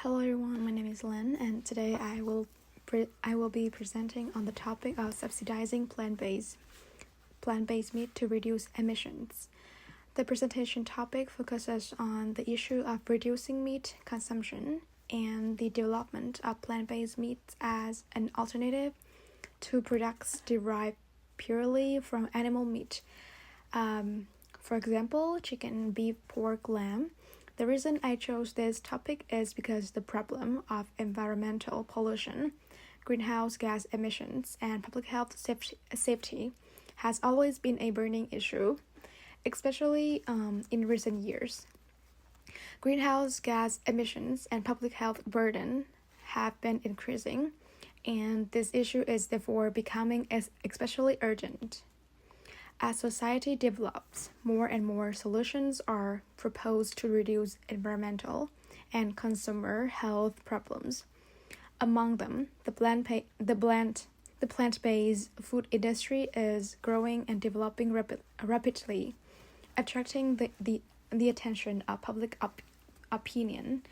Hello everyone, my name is Lynn, and today I will be presenting on the topic of subsidizing plant-based meat to reduce emissions. The presentation topic focuses on the issue of reducing meat consumption and the development of plant-based meats as an alternative to products derived purely from animal meat. For example, chicken, beef, pork, lamb. The reason I chose this topic is because the problem of environmental pollution, greenhouse gas emissions, and public health safety has always been a burning issue, especially in recent years. Greenhouse gas emissions and public health burden have been increasing, and this issue is therefore becoming especially urgent. As society develops, more and more solutions are proposed to reduce environmental and consumer health problems. Among them, the plant-based food industry is growing and developing rapidly, attracting the attention of public opinion,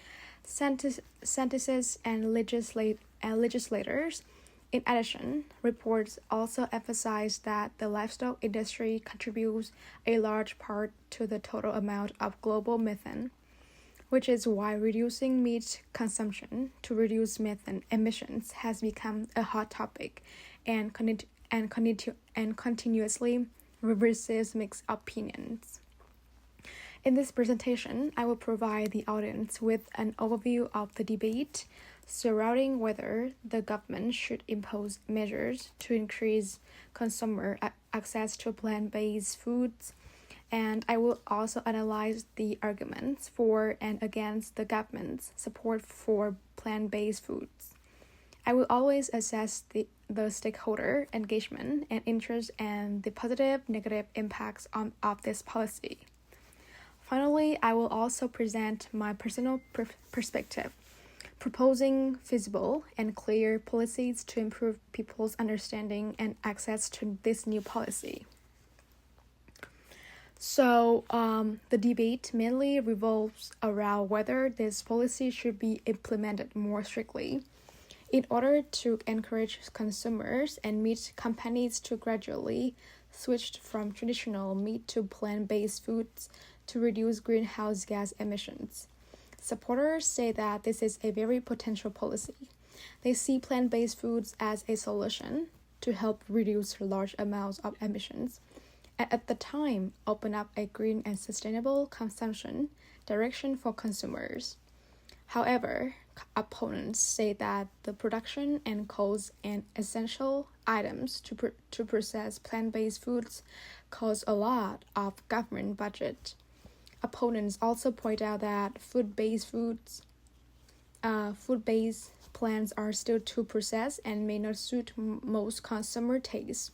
scientists, and legislators. In addition, reports also emphasize that the livestock industry contributes a large part to the total amount of global methane, which is why reducing meat consumption to reduce methane emissions has become a hot topic and continuously receives mixed opinions. In this presentation, I will provide the audience with an overview of the debate surrounding whether the government should impose measures to increase consumer access to plant-based foods, and I will also analyze the arguments for and against the government's support for plant-based foods. I will always assess the stakeholder engagement and interest and the positive, negative impacts of this policy. Finally, I will also present my personal perspective, proposing feasible and clear policies to improve people's understanding and access to this new policy. So, the debate mainly revolves around whether this policy should be implemented more strictly in order to encourage consumers and meat companies to gradually switch from traditional meat to plant-based foods to reduce greenhouse gas emissions. Supporters say that this is a very potential policy. They see plant-based foods as a solution to help reduce large amounts of emissions, and at the time open up a green and sustainable consumption direction for consumers. However, opponents say that the production and cost and essential items to process plant-based foods cost a lot of government budget. Opponents also point out that food-based plants are still too processed and may not suit most consumer tastes.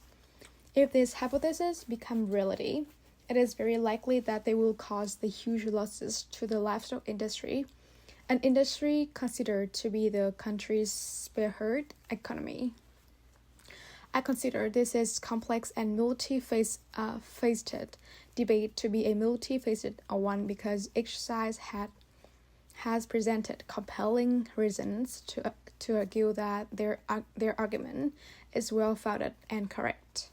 If this hypothesis becomes reality, it is very likely that they will cause the huge losses to the livestock industry, an industry considered to be the country's spearhead economy. I consider this is complex and multifaceted debate to be a multifaceted one because each side has presented compelling reasons to argue that their argument is well-founded and correct.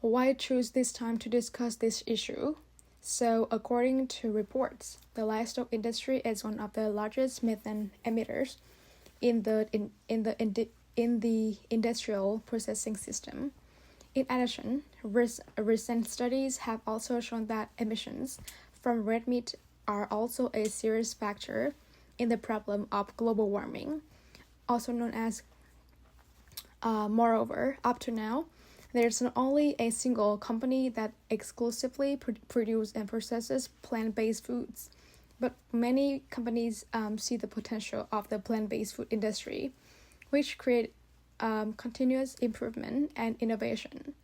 Why choose this time to discuss this issue? So, according to reports, the livestock industry is one of the largest methane emitters in the industrial processing system. In addition, recent studies have also shown that emissions from red meat are also a serious factor in the problem of global warming, also known as moreover, up to now, there's not only a single company that exclusively produces and processes plant-based foods, but many companies see the potential of the plant-based food industry, which create continuous improvement and innovation.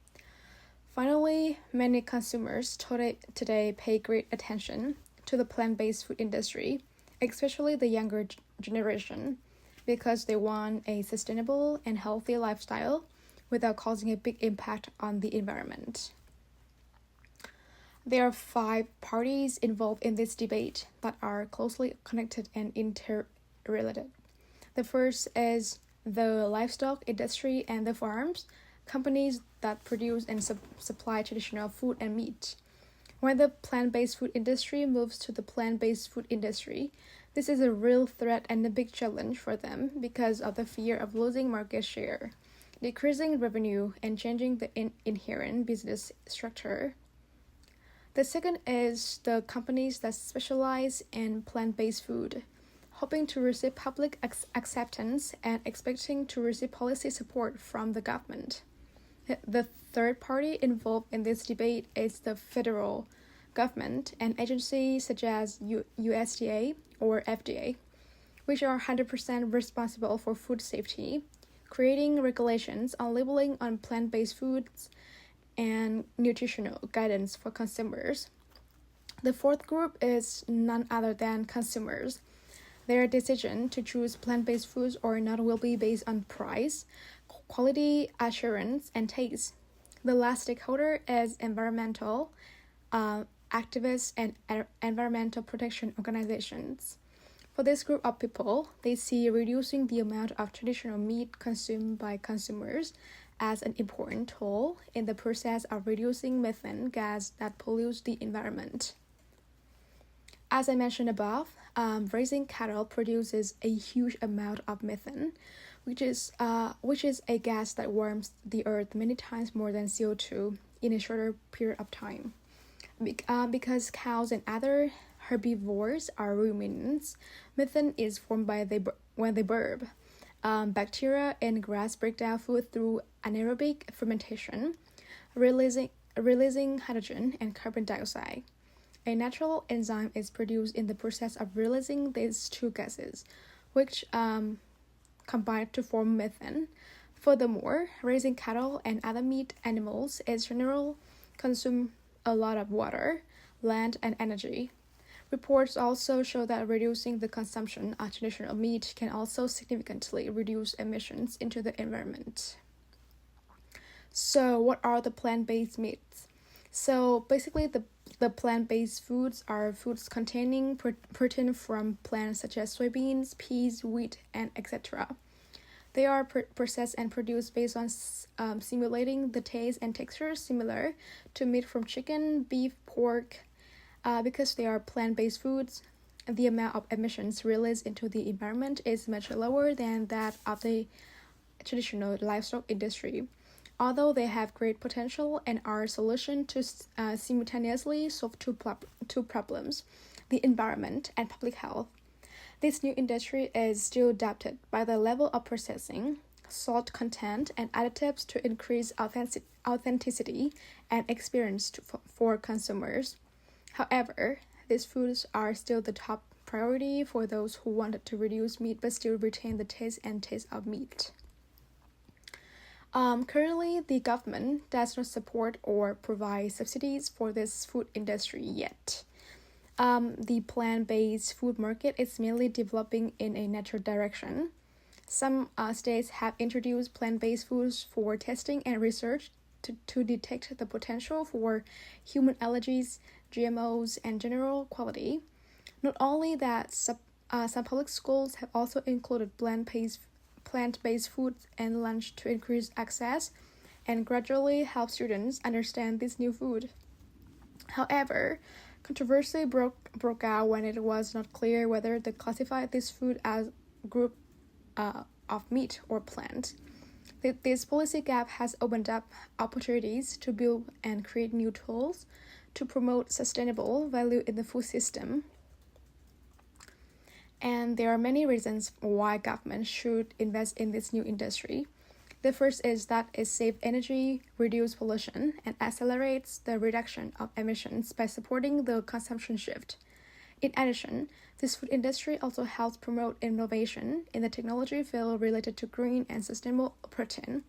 Finally, many consumers today pay great attention to the plant-based food industry, especially the younger generation, because they want a sustainable and healthy lifestyle without causing a big impact on the environment. There are 5 parties involved in this debate that are closely connected and interrelated. The first is the livestock industry and the farms, companies that produce and supply traditional food and meat. When the plant-based food industry moves to the plant-based food industry, this is a real threat and a big challenge for them because of the fear of losing market share, decreasing revenue, and changing the inherent business structure. The second is the companies that specialize in plant-based food, hoping to receive public acceptance and expecting to receive policy support from the government. The third party involved in this debate is the federal government and agencies such as USDA or FDA, which are 100% responsible for food safety, creating regulations on labeling on plant-based foods and nutritional guidance for consumers. The fourth group is none other than consumers. Their decision to choose plant-based foods or not will be based on price, quality assurance, and taste. The last stakeholder is environmental activists and environmental protection organizations. For this group of people, they see reducing the amount of traditional meat consumed by consumers as an important tool in the process of reducing methane gas that pollutes the environment. As I mentioned above, raising cattle produces a huge amount of methane, which is a gas that warms the earth many times more than CO2 in a shorter period of time. Because cows and other herbivores are ruminants, methane is formed when they burp. Bacteria in grass break down food through anaerobic fermentation, releasing hydrogen and carbon dioxide. A natural enzyme is produced in the process of releasing these two gases, which combine to form methane. Furthermore, raising cattle and other meat animals is generally consume a lot of water, land, and energy. Reports also show that reducing the consumption of traditional meat can also significantly reduce emissions into the environment. So, what are the plant-based meats? So, basically, the plant-based foods are foods containing protein from plants such as soybeans, peas, wheat, and etc. They are processed and produced based on simulating the taste and texture similar to meat from chicken, beef, pork. Because they are plant-based foods, the amount of emissions released into the environment is much lower than that of the traditional livestock industry. Although they have great potential and are a solution to simultaneously solve two problems, the environment and public health. This new industry is still doubted by the level of processing, salt content, and additives to increase authenticity and experience for consumers. However, these foods are still the top priority for those who wanted to reduce meat but still retain the taste of meat. Currently, the government does not support or provide subsidies for this food industry yet. The plant-based food market is merely developing in a natural direction. Some states have introduced plant-based foods for testing and research to detect the potential for human allergies, GMOs, and general quality. Not only that, some public schools have also included plant-based foods and lunch to increase access and gradually help students understand this new food. However, controversy broke out when it was not clear whether to classify this food as a group of meat or plant. This policy gap has opened up opportunities to build and create new tools to promote sustainable value in the food system. And there are many reasons why government should invest in this new industry. The first is that it saves energy, reduces pollution, and accelerates the reduction of emissions by supporting the consumption shift. In addition, this food industry also helps promote innovation in the technology field related to green and sustainable protein.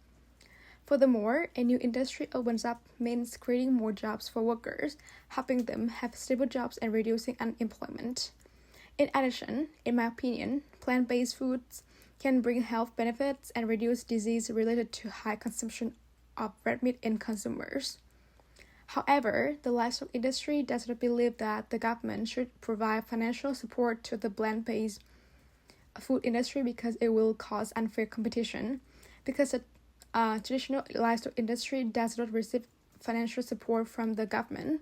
Furthermore, a new industry opens up means creating more jobs for workers, helping them have stable jobs and reducing unemployment. In addition, in my opinion, plant-based foods can bring health benefits and reduce disease related to high consumption of red meat in consumers. However, the livestock industry does not believe that the government should provide financial support to the plant-based food industry because it will cause unfair competition. Because the traditional livestock industry does not receive financial support from the government,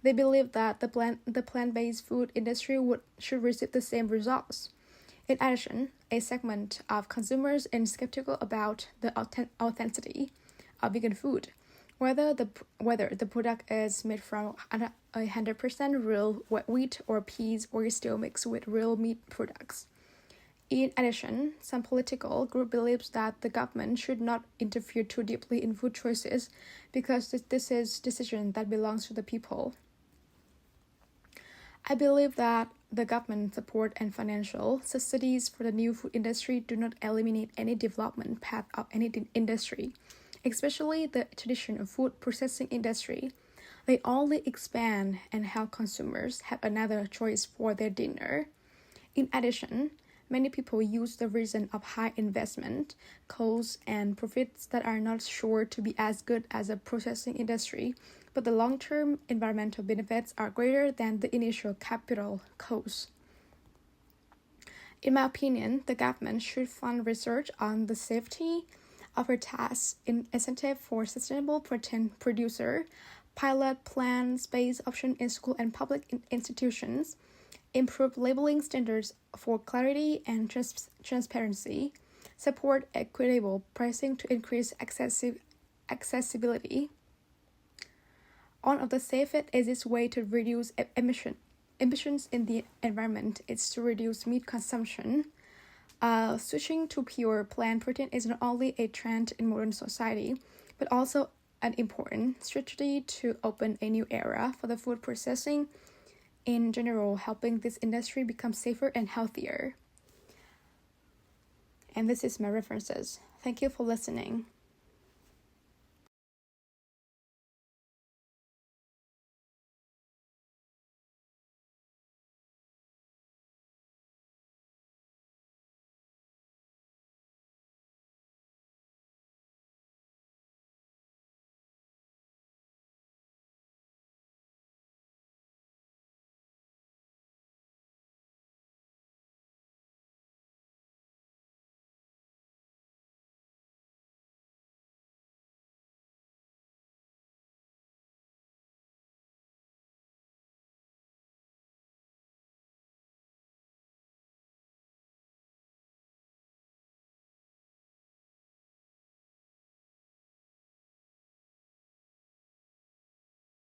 they believe that the plant-based food industry should receive the same results. In addition, a segment of consumers is skeptical about the authenticity of vegan food, whether the product is made from 100% real wheat or peas or is still mixed with real meat products. In addition, some political group believes that the government should not interfere too deeply in food choices because this is a decision that belongs to the people. I believe that the government support and financial subsidies for the new food industry do not eliminate any development path of any industry, especially the traditional food processing industry. They only expand and help consumers have another choice for their dinner. In addition, many people use the reason of high investment, costs, and profits that are not sure to be as good as a processing industry, but the long-term environmental benefits are greater than the initial capital costs. In my opinion, the government should fund research on the safety of her tasks in incentive for sustainable protein producer, pilot plant-based option in school and public institutions, improve labeling standards for clarity and transparency, support equitable pricing to increase accessibility. One of the safest, easiest way to reduce emissions in the environment is to reduce meat consumption. Switching to pure plant protein is not only a trend in modern society, but also an important strategy to open a new era for the food processing in general, helping this industry become safer and healthier. And this is my references. Thank you for listening.